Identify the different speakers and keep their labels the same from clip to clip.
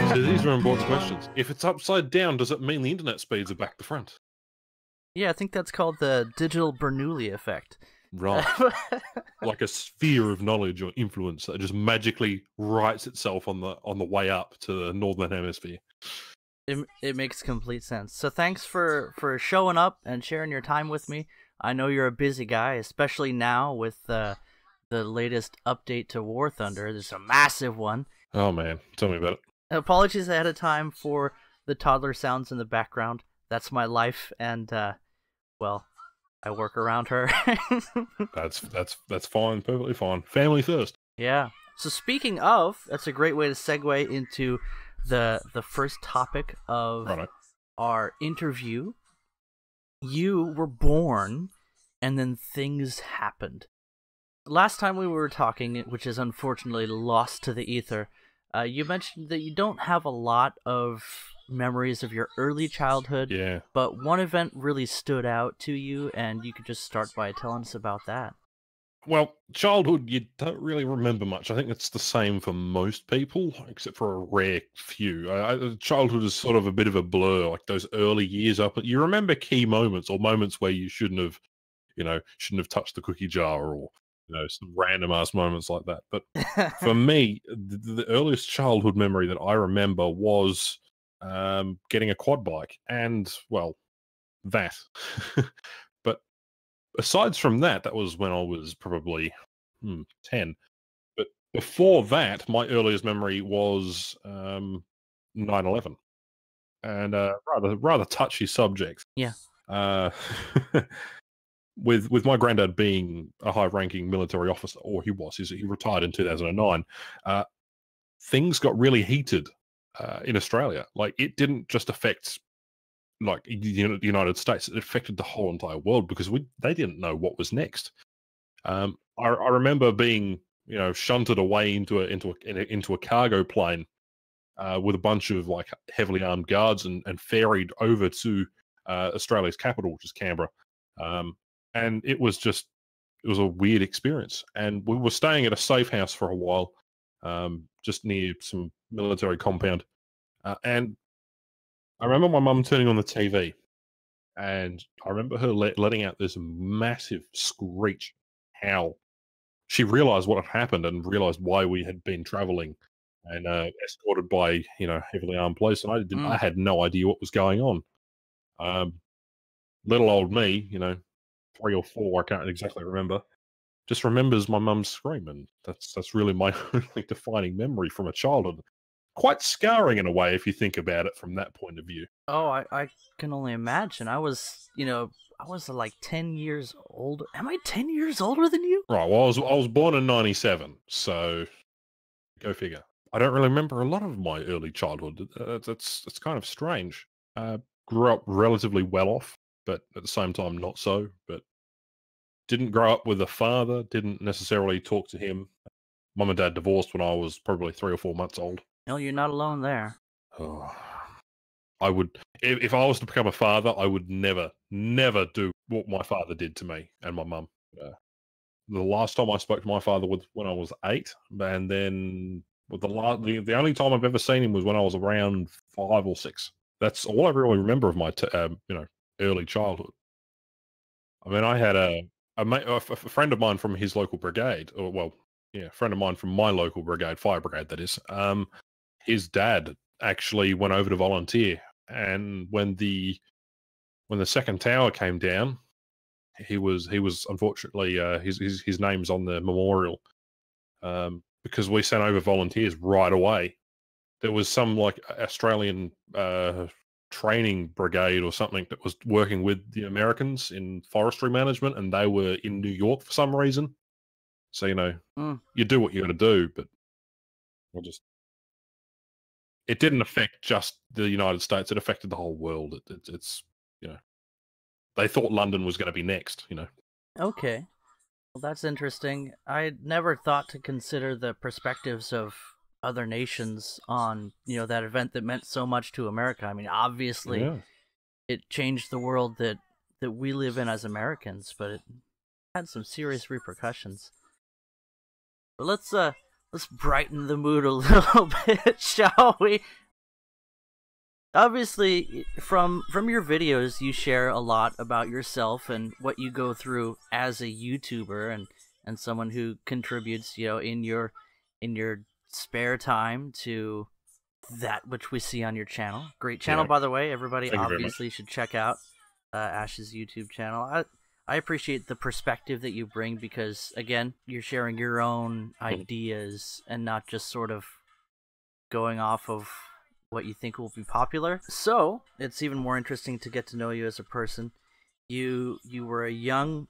Speaker 1: So these are important questions. If it's upside down, does it mean the internet speeds are back to front?
Speaker 2: Yeah, I think that's called the digital Bernoulli effect.
Speaker 1: Right. Like a sphere of knowledge or influence that just magically writes itself on the way up to the northern hemisphere.
Speaker 2: It makes complete sense. So thanks for showing up and sharing your time with me. I know you're a busy guy, especially now with the latest update to War Thunder. There's a massive one.
Speaker 1: Oh man, tell me about it.
Speaker 2: Apologies ahead of time for the toddler sounds in the background. That's my life, and well, I work around her.
Speaker 1: That's fine, perfectly fine. Family first.
Speaker 2: Yeah. So speaking of, that's a great way to segue into the first topic of
Speaker 1: Righto.
Speaker 2: our interview. You were born, and then things happened. Last time we were talking, which is unfortunately lost to the ether, you mentioned that you don't have a lot of memories of your early childhood,
Speaker 1: Yeah.
Speaker 2: but one event really stood out to you, and you could just start by telling us about that.
Speaker 1: Well, childhood, you don't really remember much. I think it's the same for most people, except for a rare few. Childhood is sort of a bit of a blur, like those early years up. You remember key moments or moments where you shouldn't have touched the cookie jar, or some random ass moments like that. But for me, the earliest childhood memory that I remember was getting a quad bike, and well, that. But aside from that, that was when I was probably 10. But before that, my earliest memory was 9/11, and rather touchy subject.
Speaker 2: Yeah.
Speaker 1: Uh, with my granddad being a high-ranking military officer, or he retired in 2009. Things got really heated in Australia. Like, it didn't just affect like the United States; it affected the whole entire world because they didn't know what was next. I remember being shunted away into a cargo plane with a bunch of like heavily armed guards and ferried over to Australia's capital, which is Canberra. And it was a weird experience. And we were staying at a safe house for a while, just near some military compound. And I remember my mum turning on the TV, and I remember her letting out this massive screech, howl. She realized what had happened and realized why we had been traveling and escorted by heavily armed police, and I had no idea what was going on. Little old me, 3 or 4, I can't exactly remember, just remembers my mum's scream, and that's really my only defining memory from a childhood. Quite scarring in a way if you think about it from that point of view.
Speaker 2: Oh, I can only imagine. I was like 10 years old. Am I 10 years older than you?
Speaker 1: Right. Well, I was born in '97, so go figure. I don't really remember a lot of my early childhood. That's kind of strange. Grew up relatively well off, but at the same time not so. But didn't grow up with a father. Didn't necessarily talk to him. Mum and dad divorced when I was probably 3 or 4 months old.
Speaker 2: No, you're not alone there.
Speaker 1: Oh, I would, if I was to become a father, I would never do what my father did to me and my mum. The last time I spoke to my father was when I was 8, and then the only time I've ever seen him was when I was around 5 or 6. That's all I really remember of my early childhood. I mean, I had a friend of mine from his local brigade, or well, yeah, a friend of mine from my local brigade, fire brigade, that is. His dad actually went over to volunteer, and when the second tower came down, he was unfortunately his name's on the memorial, because we sent over volunteers right away. There was some like Australian training brigade or something that was working with the Americans in forestry management, and they were in New York for some reason. So you do what you got to do, but it didn't affect just the United States; it affected the whole world. It's they thought London was going to be next.
Speaker 2: Okay. Well, that's interesting. I never thought to consider the perspectives of other nations on, that event that meant so much to America. I mean, obviously,
Speaker 1: Yeah.
Speaker 2: it changed the world that we live in as Americans, but it had some serious repercussions. But let's brighten the mood a little bit, shall we? Obviously, from your videos, you share a lot about yourself and what you go through as a YouTuber and someone who contributes, in your spare time to that which we see on your channel. Great channel,
Speaker 1: Yeah.
Speaker 2: by the way. Everybody
Speaker 1: Thank you very much.
Speaker 2: obviously should check out Ash's YouTube channel. I appreciate the perspective that you bring because, again, you're sharing your own ideas and not just sort of going off of what you think will be popular. So it's even more interesting to get to know you as a person. You were a young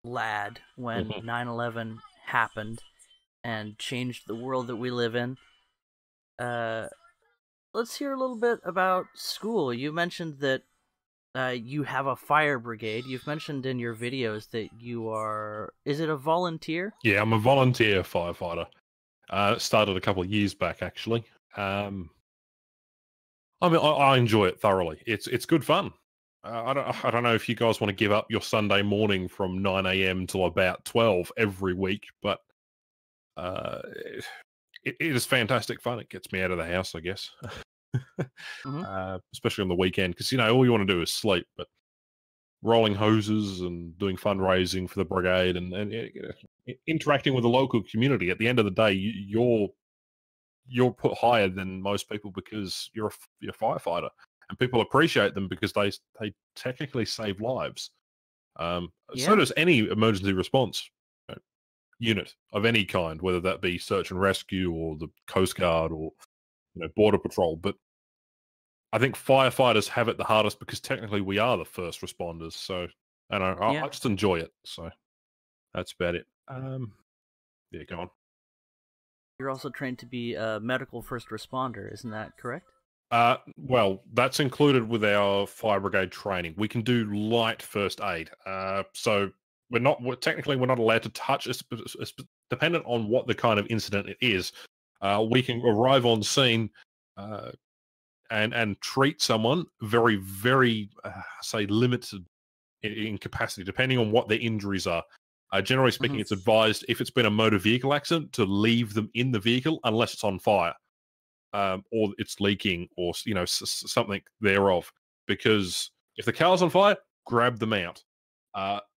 Speaker 2: lad when 9/11 happened and changed the world that we live in. Let's hear a little bit about school. You mentioned that you have a fire brigade. You've mentioned in your videos that you are... Is it a volunteer?
Speaker 1: Yeah, I'm a volunteer firefighter. Started a couple of years back, actually. I mean, I enjoy it thoroughly. It's good fun. I don't know if you guys want to give up your Sunday morning from 9 a.m. till about 12 every week, but it is fantastic fun. It gets me out of the house, I guess. Especially on the weekend, because all you want to do is sleep. But rolling hoses and doing fundraising for the brigade and interacting with the local community. At the end of the day, you're put higher than most people because you're a firefighter, and people appreciate them because they technically save lives. So does any emergency response unit of any kind, whether that be search and rescue or the Coast Guard or border patrol. But I think firefighters have it the hardest because technically we are the first responders. So I just enjoy it. So that's about it. Yeah, go on.
Speaker 2: You're also trained to be a medical first responder, isn't that correct?
Speaker 1: Well, that's included with our fire brigade training. We can do light first aid. So technically we're not allowed to touch. It's dependent on what the kind of incident it is. We can arrive on scene and treat someone very, very, say, limited in capacity, depending on what their injuries are. Generally speaking, it's advised if it's been a motor vehicle accident to leave them in the vehicle unless it's on fire, or it's leaking, or something thereof. Because if the car's on fire, grab them out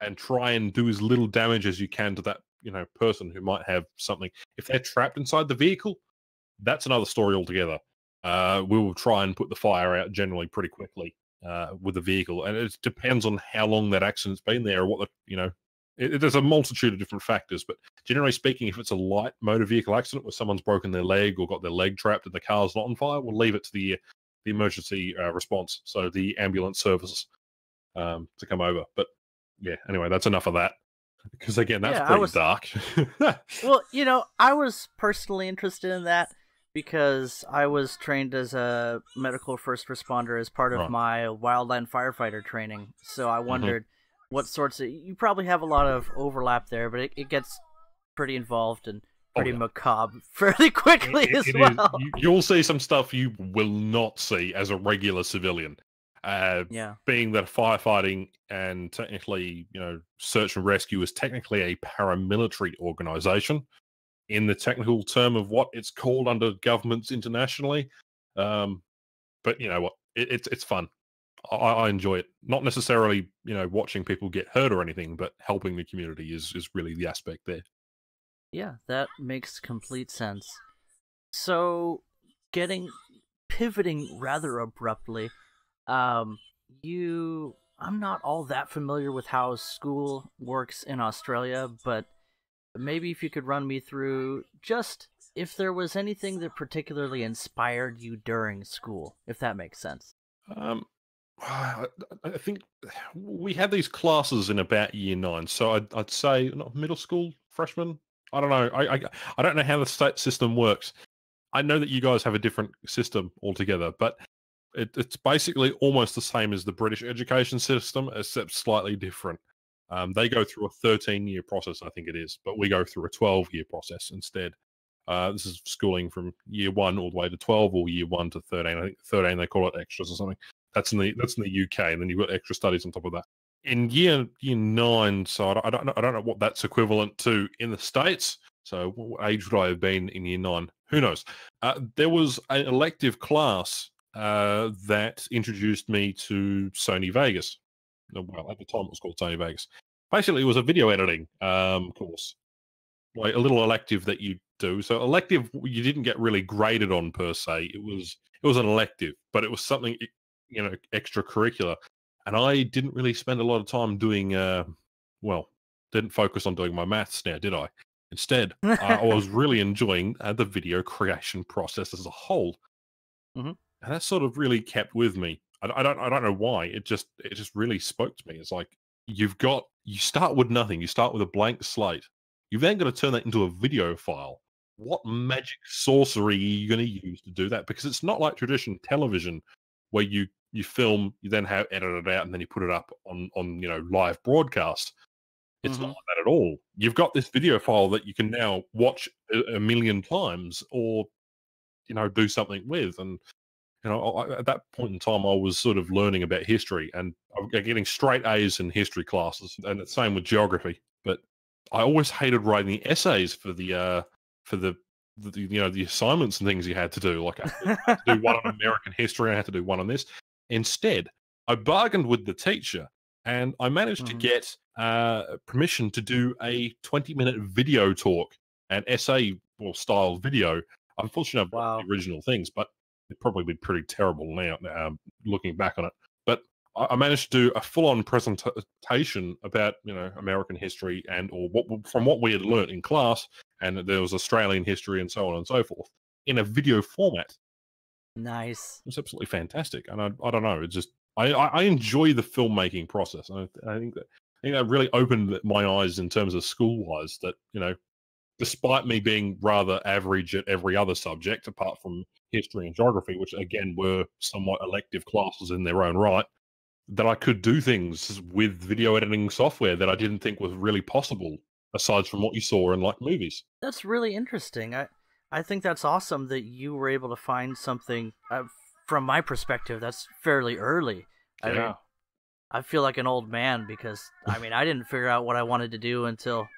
Speaker 1: and try and do as little damage as you can to that person who might have something. If they're trapped inside the vehicle, that's another story altogether. We will try and put the fire out generally pretty quickly with the vehicle, and it depends on how long that accident's been there, or what there's a multitude of different factors, but generally speaking, if it's a light motor vehicle accident where someone's broken their leg or got their leg trapped and the car's not on fire, we'll leave it to the emergency response, so the ambulance services, to come over. But yeah, anyway, that's enough of that, because again, that's pretty dark.
Speaker 2: Well, I was personally interested in that because I was trained as a medical first responder as part of my wildland firefighter training, so I wondered what sorts of... You probably have a lot of overlap there, but it gets pretty involved and pretty macabre fairly quickly as well.
Speaker 1: You'll see some stuff you will not see as a regular civilian. Being that firefighting and technically, search and rescue is technically a paramilitary organization in the technical term of what it's called under governments internationally. But you know what? It's fun. I enjoy it. Not necessarily, watching people get hurt or anything, but helping the community is really the aspect there.
Speaker 2: Yeah, that makes complete sense. So, pivoting rather abruptly, I'm not all that familiar with how school works in Australia, but maybe if you could run me through just if there was anything that particularly inspired you during school, if that makes sense.
Speaker 1: I think we had these classes in about year 9, so I'd say not middle school, freshman. I don't know. I don't know how the state system works. I know that you guys have a different system altogether, but it's basically almost the same as the British education system, except slightly different. They go through a 13-year process, I think it is, but we go through a 12-year process instead. This is schooling from year 1 all the way to 12, or year 1 to 13. I think 13 they call it extras or something. That's in the UK, and then you've got extra studies on top of that. In year 9, so I don't know what that's equivalent to in the States. So what age would I have been in year 9? Who knows? There was an elective class that introduced me to Sony Vegas. Well, at the time it was called Sony Vegas. Basically, it was a video editing course, like a little elective that you do. So elective, you didn't get really graded on per se. It was an elective, but it was something extracurricular, and I didn't really spend a lot of time doing. Didn't focus on doing my maths now, did I? Instead, I was really enjoying the video creation process as a whole,
Speaker 2: Hmm.
Speaker 1: and that sort of really kept with me. I don't know why. It just really spoke to me. It's like you start with nothing. You start with a blank slate. You've then got to turn that into a video file. What magic sorcery are you going to use to do that? Because it's not like traditional television where you film, you then have edit it out, and then you put it up on live broadcast. It's not like that at all. You've got this video file that you can now watch a million times, or do something with. And at that point in time, I was sort of learning about history, and I was getting straight A's in history classes, and the same with geography. But I always hated writing the essays for the the assignments and things you had to do. Like I had to do one on American history, I had to do one on this. Instead, I bargained with the teacher, and I managed to get permission to do a 20-minute video talk, an essay style video. Unfortunately, I've got the original things, but it'd probably be pretty terrible now, looking back on it. But I managed to do a full-on presentation about American history from what we had learnt in class, and there was Australian history and so on and so forth in a video format.
Speaker 2: Nice.
Speaker 1: It's absolutely fantastic, and I don't know. It's just I enjoy the filmmaking process. I think that really opened my eyes in terms of school-wise. That despite me being rather average at every other subject apart from history and geography, which again were somewhat elective classes in their own right, that I could do things with video editing software that I didn't think was really possible, aside from what you saw in like movies.
Speaker 2: That's really interesting. I think that's awesome that you were able to find something. From my perspective, that's fairly early.
Speaker 1: Yeah.
Speaker 2: I feel like an old man because I didn't figure out what I wanted to do until.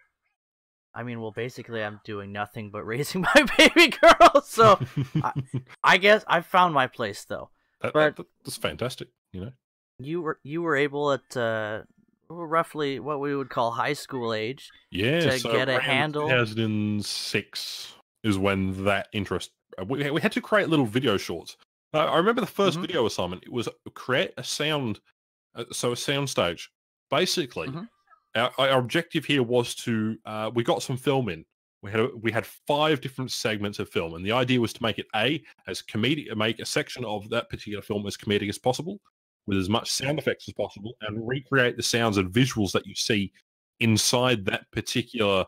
Speaker 2: Basically, I'm doing nothing but raising my baby girl. So I guess I found my place though.
Speaker 1: That's fantastic.
Speaker 2: You were able at roughly what we would call high school age.
Speaker 1: Yeah,
Speaker 2: to get a handle.
Speaker 1: 2006 is when that interest. We had to create little video shorts. I remember the first video assignment. It was create a sound, a soundstage. Basically, our objective here was to. We got some film in. We had 5 different segments of film, and the idea was to make it as comedic, make a section of that particular film as comedic as possible, with as much sound effects as possible, and recreate the sounds and visuals that you see inside that particular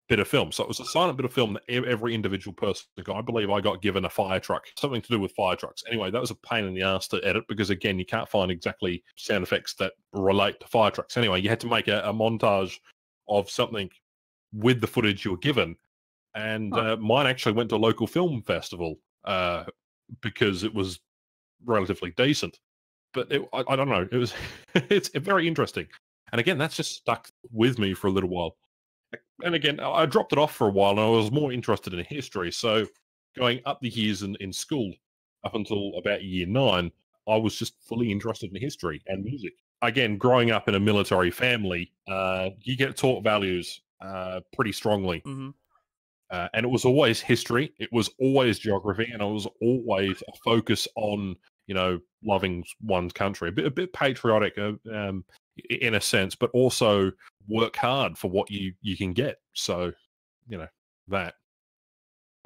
Speaker 1: bit of film. So it was a silent bit of film that every individual person got. I believe I got given a fire truck, something to do with fire trucks. Anyway, that was a pain in the ass to edit because, again, you can't find exactly sound effects that relate to fire trucks. Anyway, you had to make a montage of something with the footage you were given. And mine actually went to a local film festival because it was relatively decent. But I don't know. It was it's very interesting. And again, that's just stuck with me for a little while. And again, I dropped it off for a while, and I was more interested in history. So going up the years in school, up until about year 9, I was just fully interested in history and music. Again, growing up in a military family, you get taught values pretty strongly. And it was always history. It was always geography, and it was always a focus on, loving one's country, a bit patriotic in a sense, but also work hard for what you can get. So, that.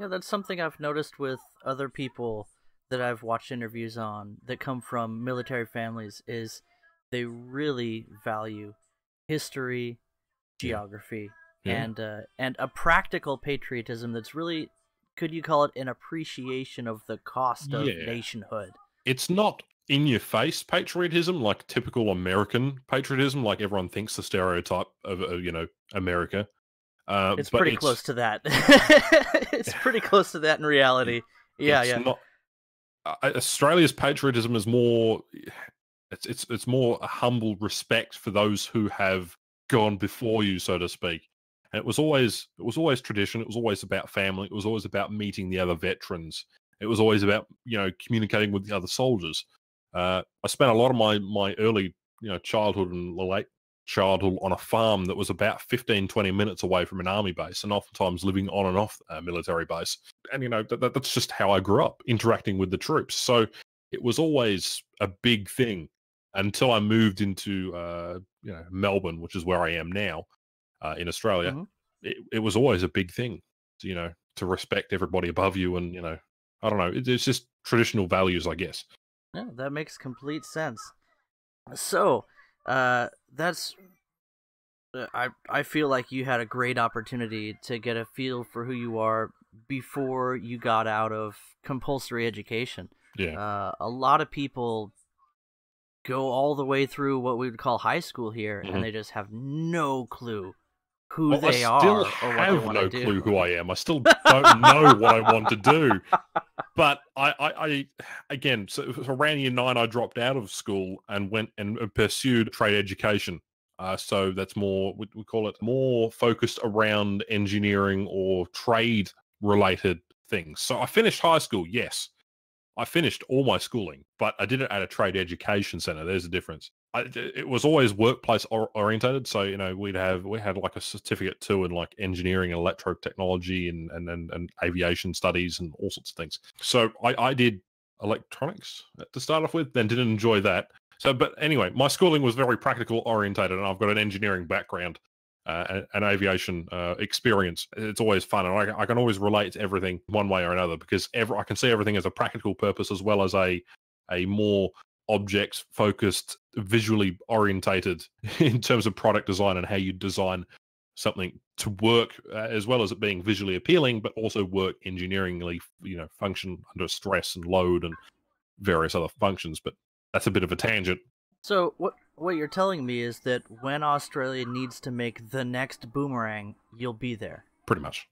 Speaker 2: Yeah, that's something I've noticed with other people that I've watched interviews on that come from military families is they really value history, geography, and a practical patriotism that's really, could you call it an appreciation of the cost of nationhood?
Speaker 1: It's not in-your-face patriotism like typical American patriotism, like everyone thinks the stereotype of America.
Speaker 2: It's pretty close to that. It's pretty close to that in reality.
Speaker 1: Not, Australia's patriotism is more. It's more a humble respect for those who have gone before you, so to speak. And it was always tradition. It was always about family. It was always about meeting the other veterans. It was always about, communicating with the other soldiers. I spent a lot of my early, childhood and late childhood on a farm that was about 15, 20 minutes away from an army base, and oftentimes living on and off a military base. And, that's just how I grew up, interacting with the troops. So it was always a big thing until I moved into, Melbourne, which is where I am now, in Australia.
Speaker 2: Mm-hmm.
Speaker 1: It was always a big thing, to respect everybody above you. And, I don't know, it's just traditional values, I guess.
Speaker 2: Yeah, that makes complete sense. So, that's... I feel like you had a great opportunity to get a feel for who you are before you got out of compulsory education.
Speaker 1: Yeah.
Speaker 2: A lot of people go all the way through what we would call high school here, and they just have no clue who they are or what they want to do.
Speaker 1: I still have no clue who I am. I still don't know what I want to do. But I again, so around year 9, I dropped out of school and went and pursued trade education. So that's more, we call it more focused around engineering or trade related things. So I finished high school, yes. I finished all my schooling, but I did it at a trade education center. There's a difference. It was always workplace orientated. So, we had like a certificate too in like engineering and electrotechnology and aviation studies and all sorts of things. So I did electronics to start off with, then didn't enjoy that. So, but anyway, my schooling was very practical orientated, and I've got an engineering background, an aviation experience. It's always fun, and I can always relate to everything one way or another, because I can see everything as a practical purpose as well as a more object focused, visually orientated in terms of product design and how you design something to work, as well as it being visually appealing, but also work engineeringly, function under stress and load and various other functions. But that's a bit of a tangent.
Speaker 2: So what you're telling me is that when Australia needs to make the next boomerang, you'll be there.
Speaker 1: Pretty much.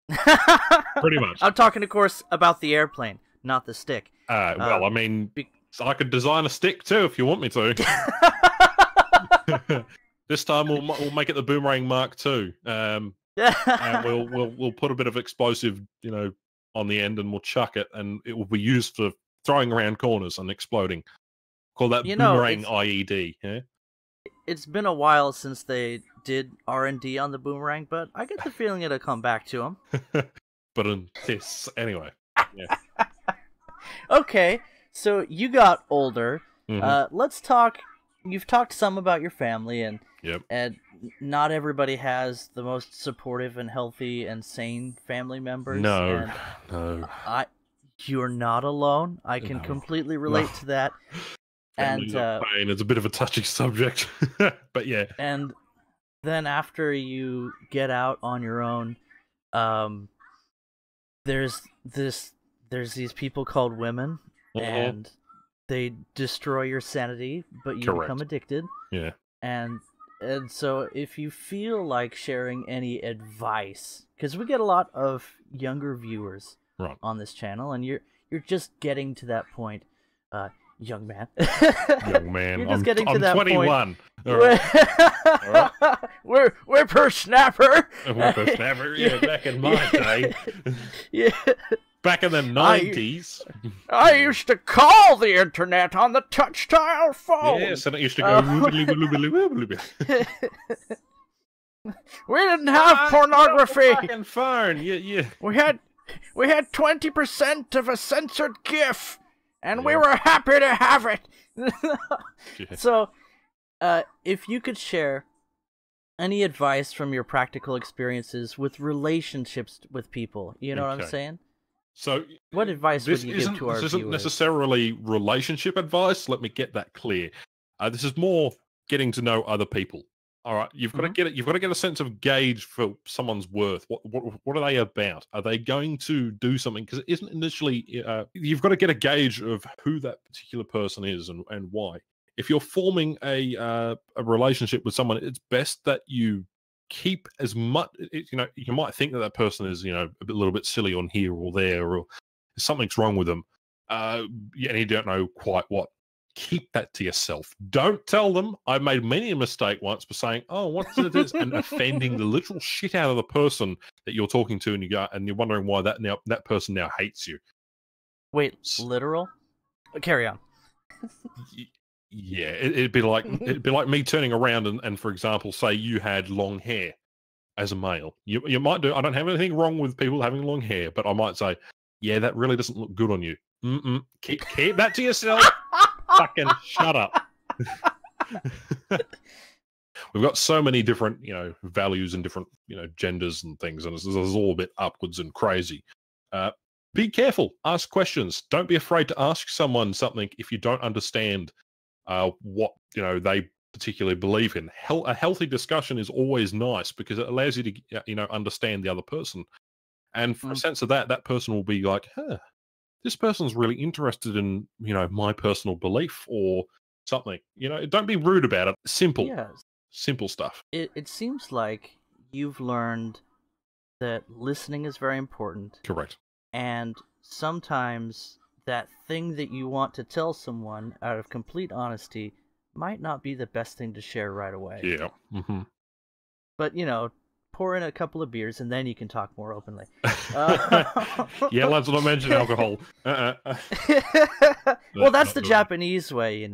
Speaker 1: Pretty much.
Speaker 2: I'm talking, of course, about the airplane, not the stick.
Speaker 1: Well, I mean, I could design a stick too if you want me to. This time we'll make it the Boomerang Mark II. And we'll put a bit of explosive, on the end, and we'll chuck it, and it will be used for throwing around corners and exploding. Call that Boomerang IED. Yeah.
Speaker 2: It's been a while since they did R&D on the Boomerang, but I get the feeling it'll come back to them.
Speaker 1: But anyway. Yeah.
Speaker 2: Okay, so you got older.
Speaker 1: Mm-hmm.
Speaker 2: Let's talk. You've talked some about your family, and
Speaker 1: yep.
Speaker 2: And not everybody has the most supportive and healthy and sane family members.
Speaker 1: No.
Speaker 2: You're not alone. I can completely relate to that.
Speaker 1: Family's not pain. It's a bit of a touchy subject, but yeah.
Speaker 2: And then after you get out on your own, there's these people called women, and they destroy your sanity, but you become addicted.
Speaker 1: Yeah.
Speaker 2: And so if you feel like sharing any advice, because we get a lot of younger viewers on this channel, and you're just getting to that point, young man.
Speaker 1: Young man.
Speaker 2: You're just getting to that
Speaker 1: 21.
Speaker 2: Point. All right. We're whippersnapper.
Speaker 1: Whippersnapper, yeah, back in my day.
Speaker 2: Yeah.
Speaker 1: Back in the 90s.
Speaker 2: I used to call the internet on the touch-tile phone.
Speaker 1: Yes, and it used to go...
Speaker 2: We didn't have pornography.
Speaker 1: Fucking phone. Yeah.
Speaker 2: We had 20% of a censored GIF, and we were happy to have it. So, if you could share any advice from your practical experiences with relationships with people, you know what I'm saying?
Speaker 1: So,
Speaker 2: what advice would you give to our viewers?
Speaker 1: This isn't necessarily relationship advice. Let me get that clear. This is more getting to know other people. All right, you've got to get it. You've got to get a sense of gauge for someone's worth. What are they about? Are they going to do something? Because it isn't initially. You've got to get a gauge of who that particular person is and why. If you're forming a relationship with someone, it's best that you keep as much. You might think that person is a little bit silly on here or there, or something's wrong with them, and you don't know quite what. keep that to yourself. Don't tell them. I made many a mistake once by saying, "Oh, what's it is," and offending the literal shit out of the person that you're talking to, and you're wondering why that person now hates you.
Speaker 2: Wait, literal? Carry on.
Speaker 1: Yeah, it'd be like me turning around and for example, say you had long hair as a male. You might do. I don't have anything wrong with people having long hair, but I might say, yeah, that really doesn't look good on you. Keep that to yourself. Fucking shut up. We've got so many different, values and different, genders and things, and it's all a bit upwards and crazy. Be careful. Ask questions. Don't be afraid to ask someone something if you don't understand what they particularly believe in. A healthy discussion is always nice because it allows you to understand the other person, and for a sense of that person will be like, huh, this person's really interested in my personal belief or something. Don't be rude about it. Simple stuff.
Speaker 2: It seems like you've learned that listening is very important.
Speaker 1: Correct.
Speaker 2: And sometimes that thing that you want to tell someone out of complete honesty might not be the best thing to share right away.
Speaker 1: Yeah. Mm-hmm.
Speaker 2: But, pour in a couple of beers and then you can talk more openly.
Speaker 1: Yeah, let's not mention alcohol.
Speaker 2: Well, that's the Japanese way,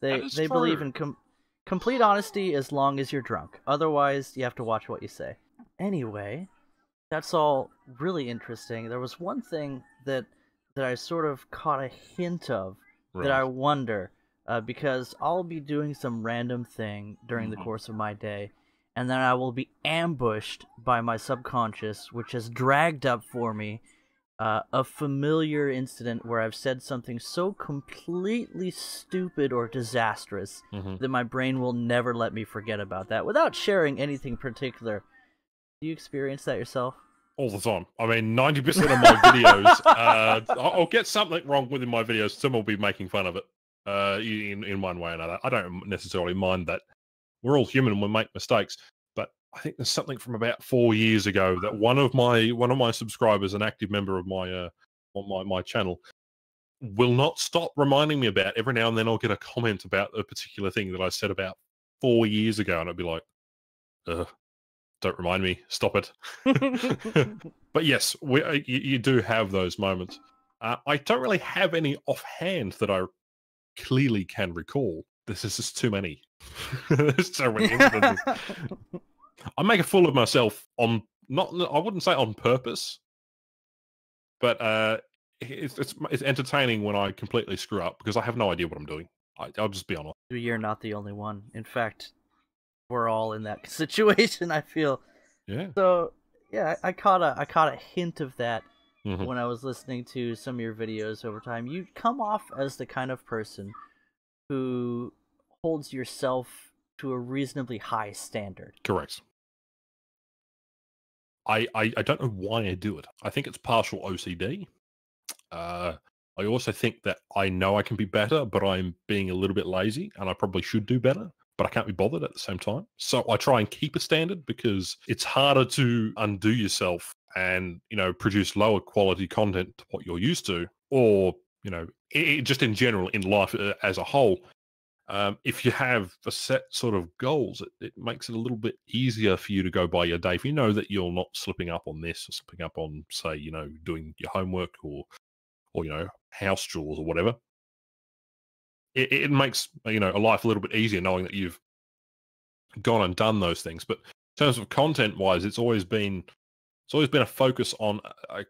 Speaker 2: They believe in complete honesty as long as you're drunk. Otherwise, you have to watch what you say. Anyway, that's all really interesting. There was one thing that I sort of caught a hint of that I wonder, because I'll be doing some random thing during the course of my day, and then I will be ambushed by my subconscious, which has dragged up for me a familiar incident where I've said something so completely stupid or disastrous that my brain will never let me forget about that without sharing anything particular. Do you experience that yourself?
Speaker 1: All the time. I mean, 90% of my videos, I'll get something wrong within my videos. Someone will be making fun of it in one way or another. I don't necessarily mind that. We're all human and we make mistakes. But I think there's something from about 4 years ago that one of my subscribers, an active member of my on my channel, will not stop reminding me about. Every now and then I'll get a comment about a particular thing that I said about 4 years ago, and I'll be like, don't remind me. Stop it. But yes, you do have those moments. I don't really have any offhand that I clearly can recall. This is just too many. There's so many instances. I make a fool of myself I wouldn't say on purpose, but it's entertaining when I completely screw up because I have no idea what I'm doing. I'll just be honest.
Speaker 2: You're not the only one. In fact, we're all in that situation, I feel.
Speaker 1: Yeah.
Speaker 2: So yeah, I caught a hint of that when I was listening to some of your videos over time. You come off as the kind of person who holds yourself to a reasonably high standard.
Speaker 1: Correct. I don't know why I do it. I think it's partial OCD. I also think that I know I can be better, but I'm being a little bit lazy, and I probably should do better, but I can't be bothered at the same time. So I try and keep a standard because it's harder to undo yourself and, produce lower quality content to what you're used to, or, just in general in life as a whole. If you have a set sort of goals, it makes it a little bit easier for you to go by your day. If you know that you're not slipping up on this or slipping up on, say, doing your homework or house chores or whatever, it makes, a life a little bit easier knowing that you've gone and done those things. But in terms of content-wise, it's always been a focus on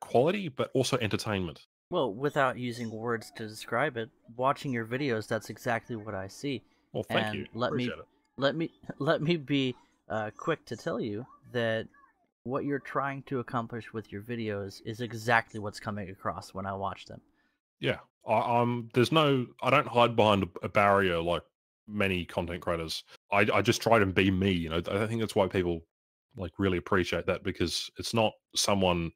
Speaker 1: quality, but also entertainment.
Speaker 2: Well, without using words to describe it, watching your videos, that's exactly what I see.
Speaker 1: Well, thank you. Appreciate it.
Speaker 2: Let me be quick to tell you that what you're trying to accomplish with your videos is exactly what's coming across when I watch them.
Speaker 1: Yeah, I don't hide behind a barrier like many content creators. I just try to be me. I think that's why people really appreciate that, because it's not someone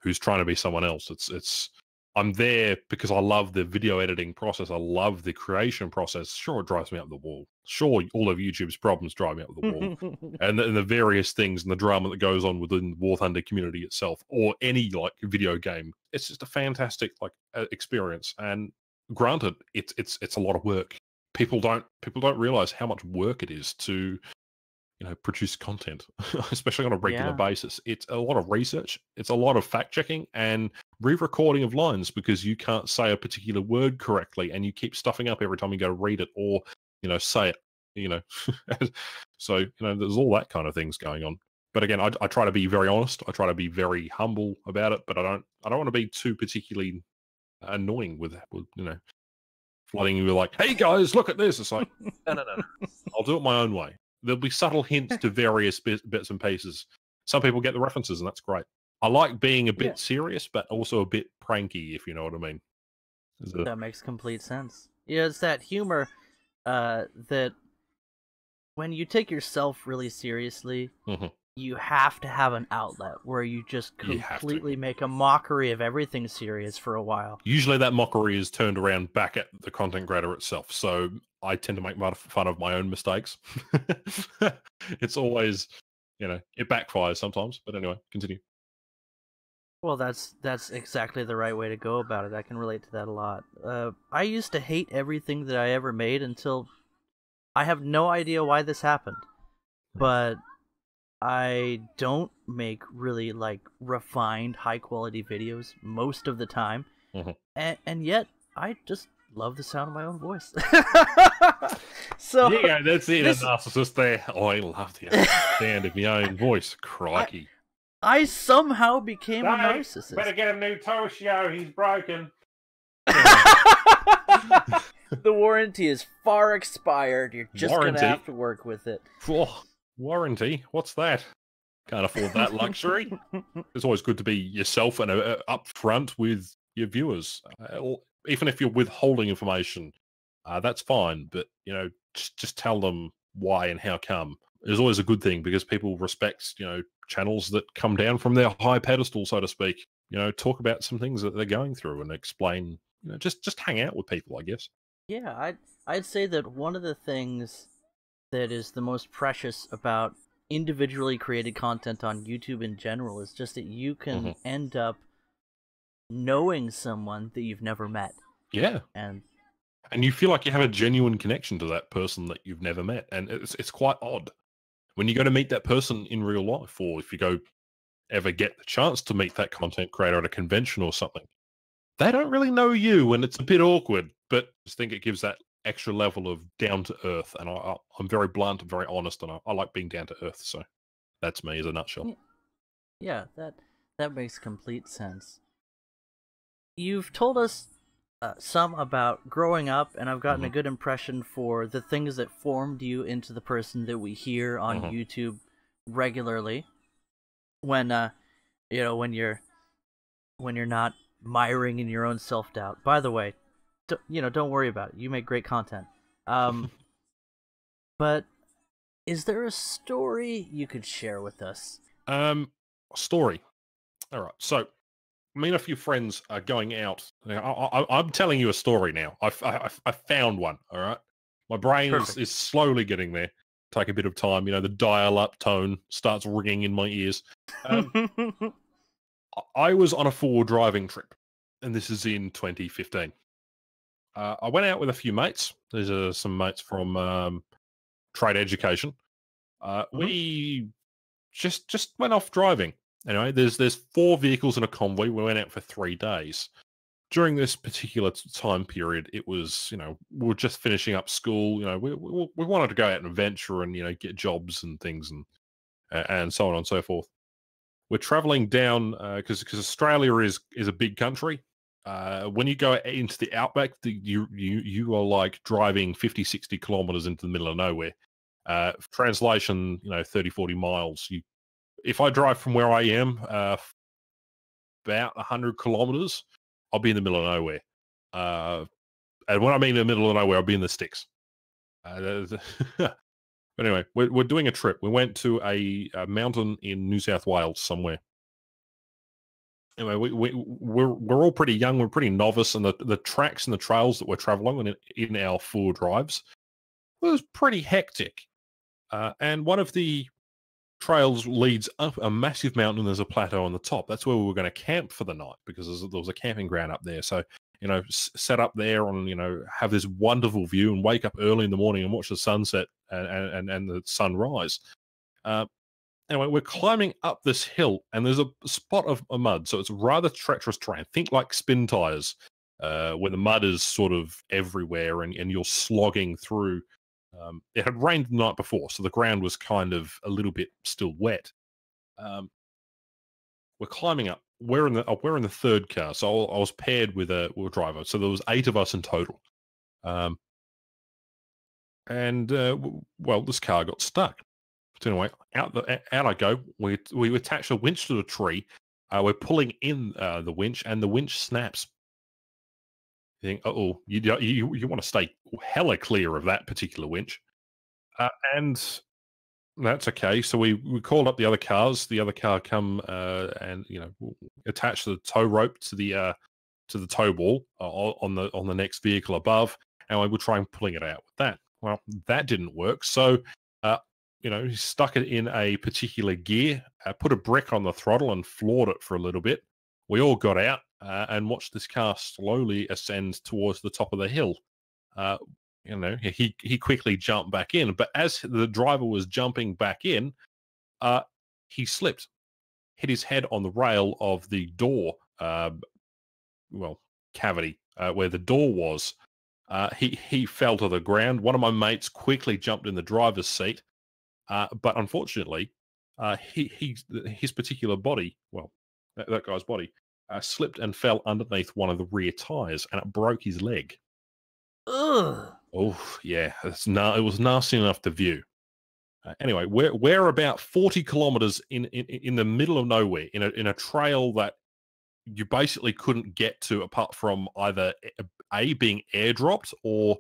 Speaker 1: who's trying to be someone else. It's I'm there because I love the video editing process. I love the creation process. Sure, it drives me up the wall. Sure, all of YouTube's problems drive me up the wall. and the various things and the drama that goes on within the War Thunder community itself, or any video game. It's just a fantastic experience. And granted, it's a lot of work. People don't realize how much work it is to produce content, especially on a regular
Speaker 2: Yeah.
Speaker 1: basis. It's a lot of research. It's a lot of fact checking and re-recording of lines because you can't say a particular word correctly and you keep stuffing up every time you go to read it or, say it, you know. So, there's all that kind of things going on. But again, I try to be very honest. I try to be very humble about it, but I don't want to be too particularly annoying with flooding you with like, hey guys, look at this. It's like, no. I'll do it my own way. There'll be subtle hints to various bits and pieces. Some people get the references, and that's great. I like being a
Speaker 2: Yeah.
Speaker 1: bit serious, but also a bit pranky, if you know what I mean.
Speaker 2: That makes complete sense. Yeah, it's that humor that when you take yourself really seriously, you have to have an outlet where you just completely make a mockery of everything serious for a while.
Speaker 1: Usually that mockery is turned around back at the content creator itself, so I tend to make fun of my own mistakes. It's always, it backfires sometimes, but anyway, continue.
Speaker 2: Well, that's exactly the right way to go about it. I can relate to that a lot. I used to hate everything that I ever made until I have no idea why this happened. But I don't make really refined, high quality videos most of the time, and yet I just love the sound of my own voice. So
Speaker 1: yeah, that's it. A narcissist there. Oh, I love the sound of my own voice. Crikey.
Speaker 2: I somehow became a narcissist.
Speaker 1: Better get a new Toshio. He's broken.
Speaker 2: The warranty is far expired. You're just going to have to work with it.
Speaker 1: Oh, warranty? What's that? Can't afford that luxury. It's always good to be yourself and upfront with your viewers. Even if you're withholding information, that's fine. But, just tell them why and how come. It's always a good thing because people respect, channels that come down from their high pedestal, so to speak. Talk about some things that they're going through and explain. Just hang out with people, I guess.
Speaker 2: Yeah, I'd say that one of the things that is the most precious about individually created content on YouTube in general is just that you can end up knowing someone that you've never met.
Speaker 1: Yeah.
Speaker 2: And
Speaker 1: you feel like you have a genuine connection to that person that you've never met. And it's quite odd. When you go to meet that person in real life, or if you ever get the chance to meet that content creator at a convention or something, they don't really know you, and it's a bit awkward, but I just think it gives that extra level of down to earth. And I'm very blunt, very honest, and I like being down to earth. So that's me as a nutshell.
Speaker 2: Yeah, that makes complete sense. You've told us some about growing up, and I've gotten a good impression for the things that formed you into the person that we hear on YouTube regularly. When when you're not miring in your own self-doubt. By the way, don't worry about it. You make great content. But is there a story you could share with us?
Speaker 1: Story. All right. So me and a few friends are going out. I'm telling you a story now. I found one. All right. My brain is slowly getting there. Take a bit of time. The dial-up tone starts ringing in my ears. I was on a 4 driving trip, and this is in 2015. I went out with a few mates. These are some mates from trade education. We just went off driving. Anyway, there's 4 vehicles in a convoy. We went out for 3 days. During this particular time period, it was, we were just finishing up school. We wanted to go out and venture and, get jobs and things and so on and so forth. We're traveling down because Australia is a big country. When you go into the outback, you are like driving 50, 60 kilometers into the middle of nowhere. Translation, 30, 40 miles. If I drive from where I am about 100 kilometers, I'll be in the middle of nowhere. And when I mean in the middle of nowhere, I'll be in the sticks. But anyway, we're doing a trip. We went to a mountain in New South Wales somewhere. Anyway, we're all pretty young. We're pretty novice, and the tracks and the trails that we're traveling on in our 4 drives was pretty hectic. And one of the trails leads up a massive mountain, and there's a plateau on the top. That's where we were going to camp for the night because there was a camping ground up there. So set up there and have this wonderful view and wake up early in the morning and watch the sunset and the sunrise. Anyway, we're climbing up this hill, and there's a spot of mud, so it's rather treacherous terrain. Think like spin tires, where the mud is sort of everywhere, and you're slogging through. It had rained the night before, so the ground was kind of a little bit still wet. We're climbing up. We're in the third car, so I was paired with a driver. So there was 8 of us in total. Well, this car got stuck. So anyway, out I go. We attach a winch to the tree. We're pulling in the winch, and the winch snaps. You think, oh, you want to stay hella clear of that particular winch, and that's okay. So we called up the other cars. The other car come and attach the tow rope to the tow ball on the next vehicle above, and we were trying pulling it out with that. Well, that didn't work. So he stuck it in a particular gear, put a brick on the throttle, and floored it for a little bit. We all got out and watched this car slowly ascend towards the top of the hill. He quickly jumped back in, but as the driver was jumping back in, he slipped, hit his head on the rail of the door, cavity where the door was. He fell to the ground. One of my mates quickly jumped in the driver's seat, but unfortunately, his particular body, that guy's body, slipped and fell underneath one of the rear tires, and it broke his leg.
Speaker 2: Ugh.
Speaker 1: Oh, yeah. It was nasty enough to view. Anyway, we're about 40 kilometers in the middle of nowhere, in a trail that you basically couldn't get to apart from either being airdropped or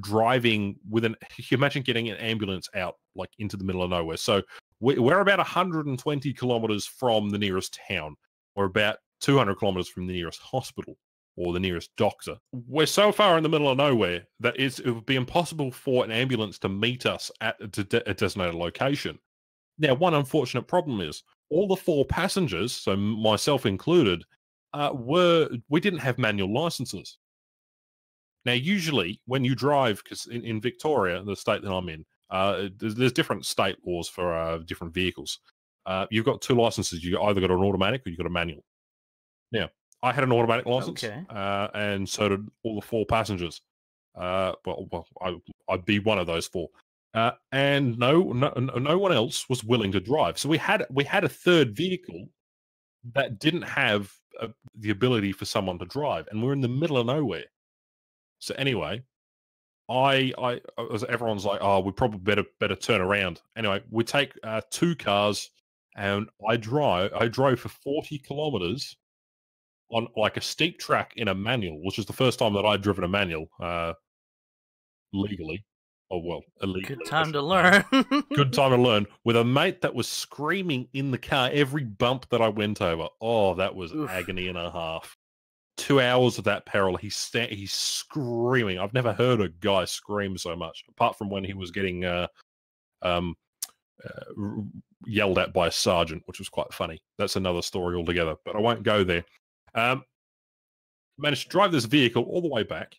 Speaker 1: driving with an. You imagine getting an ambulance out like into the middle of nowhere. So we're about 120 kilometers from the nearest town, or about 200 kilometers from the nearest hospital or the nearest doctor. We're so far in the middle of nowhere that it would be impossible for an ambulance to meet us at a designated location. Now, one unfortunate problem is all the 4 passengers, so myself included, we didn't have manual licenses. Now, usually when you drive, because in Victoria, the state that I'm in, there's different state laws for different vehicles. You've got 2 licenses. You either got an automatic or you got a manual. Now, I had an automatic license,
Speaker 2: Okay.
Speaker 1: and so did all the 4 passengers. I'd be one of those 4. And no one else was willing to drive. So we had a third vehicle that didn't have the ability for someone to drive, and we're in the middle of nowhere. So anyway, everyone's like, oh, we probably better turn around. Anyway, we take 2 cars, and I drove for 40 kilometers on like a steep track in a manual, which is the first time that I'd driven a manual legally. Oh, well, illegally.
Speaker 2: Good time to learn.
Speaker 1: Good time to learn, with a mate that was screaming in the car every bump that I went over. Oh, that was agony and a half. 2 hours of that peril. He's screaming. I've never heard a guy scream so much, apart from when he was getting yelled at by a sergeant, which was quite funny. That's another story altogether, but I won't go there. Managed to drive this vehicle all the way back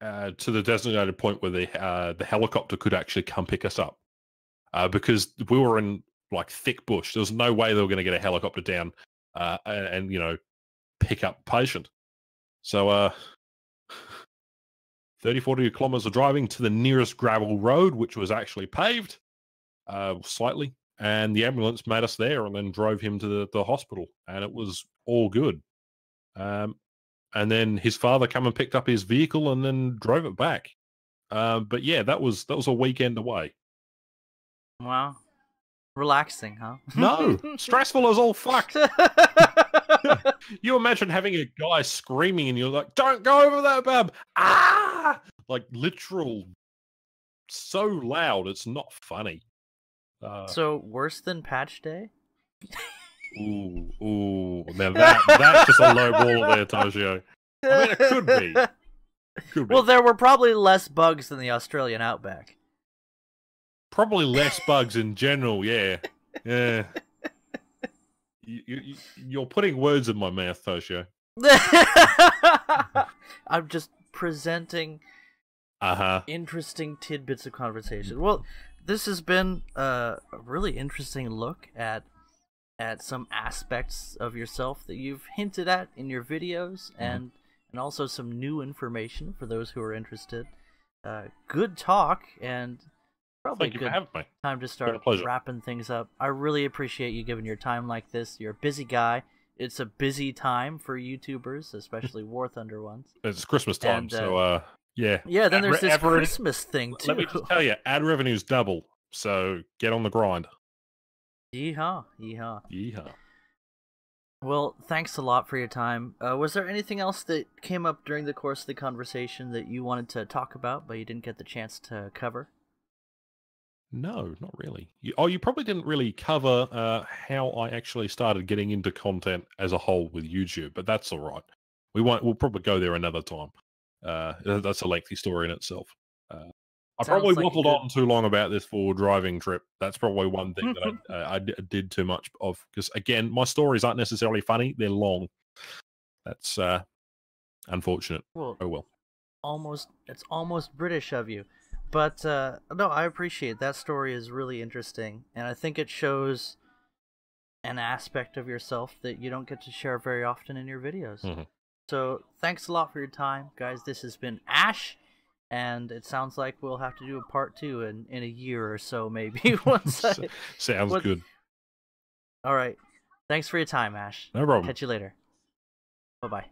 Speaker 1: to the designated point where the helicopter could actually come pick us up, because we were in like thick bush. There was no way they were going to get a helicopter down and pick up patient. So 40 kilometers of driving to the nearest gravel road, which was actually paved slightly, and the ambulance made us there and then drove him to the hospital, and it was all good. And then his father came and picked up his vehicle and then drove it back. But yeah, that was a weekend away.
Speaker 2: Wow. Relaxing, huh?
Speaker 1: No, stressful as all fuck. You imagine having a guy screaming and you're like, don't go over that, bub. Ah! Like literal, so loud, it's not funny.
Speaker 2: So worse than Patch Day?
Speaker 1: Ooh. Now that's just a low ball there, Toshio. I mean, it could be.
Speaker 2: Well, there were probably less bugs than the Australian outback.
Speaker 1: Probably less bugs in general, yeah. Yeah. You're putting words in my mouth, Toshio.
Speaker 2: I'm just presenting interesting tidbits of conversation. Well, this has been a really interesting look at some aspects of yourself that you've hinted at in your videos, and also some new information for those who are interested. Good talk, and probably
Speaker 1: Thank you
Speaker 2: good
Speaker 1: for having me.
Speaker 2: time to start wrapping things up. I really appreciate you giving your time like this. You're a busy guy. It's a busy time for YouTubers, especially War Thunder ones.
Speaker 1: It's Christmas time, so yeah.
Speaker 2: Yeah, then there's this Christmas thing too.
Speaker 1: Let me just tell you, ad revenue's double, so get on the grind.
Speaker 2: Yeehaw, yeehaw.
Speaker 1: Yeehaw.
Speaker 2: Well, thanks a lot for your time. Was there anything else that came up during the course of the conversation that you wanted to talk about, but you didn't get the chance to cover?
Speaker 1: No, not really. You probably didn't really cover how I actually started getting into content as a whole with YouTube, but that's all right. We'll probably go there another time. That's a lengthy story in itself. I probably waffled on too long about this for driving trip. That's probably one thing that I did too much of, because again, my stories aren't necessarily funny; they're long. That's unfortunate.
Speaker 2: Well,
Speaker 1: oh well.
Speaker 2: It's almost British of you, but no, I appreciate that story. Is really interesting, and I think it shows an aspect of yourself that you don't get to share very often in your videos. So thanks a lot for your time, guys. This has been Ash. And it sounds like we'll have to do a part 2 in a year or so, maybe.
Speaker 1: Sounds good.
Speaker 2: All right. Thanks for your time, Ash.
Speaker 1: No problem.
Speaker 2: Catch you later. Bye-bye.